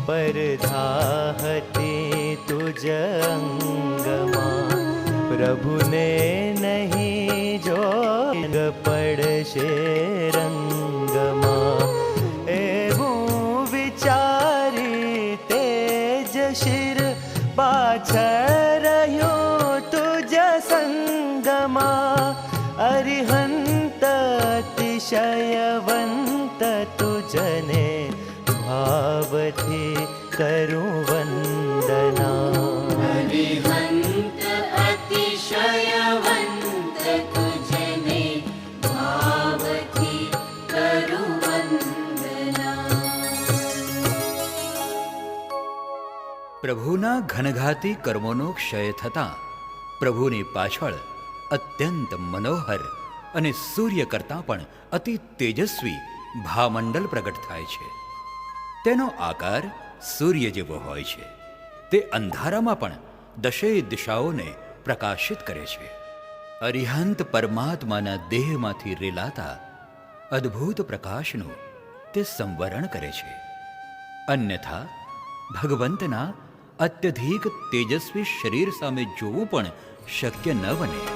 परधाहते तुज अंगमा, प्रभुने नहीं जो पड़शे रंगमा। एवं विचारी तेज शिर पाछरयो तुज संगमा, अरिहंत अतिशयवंत तुजने भावथी करूं वंदना। अरिहंत अतिशयवंत तुझने भावथी करूं वंदना। પ્રભુના ઘનઘાતી કર્મોનો ક્ષય થતાં પ્રભુની પાછળ અત્યંત મનોહર અને સૂર્ય કરતાં પણ અતિ તેજસ્વી ભામંડલ પ્રગટ થાય છે. તેનો આકાર સૂર્ય જેવો હોય છે. તે અંધારામાં પણ દશેય દિશાઓને પ્રકાશિત કરે છે. અરિહંત પરમાત્માના દેહમાંથી રેલાતા અદ્ભુત પ્રકાશનું તે સંવરણ કરે છે. અન્યથા ભગવંતના અત્યધિક તેજસ્વી શરીર સામે જોવું પણ શક્ય ન બને.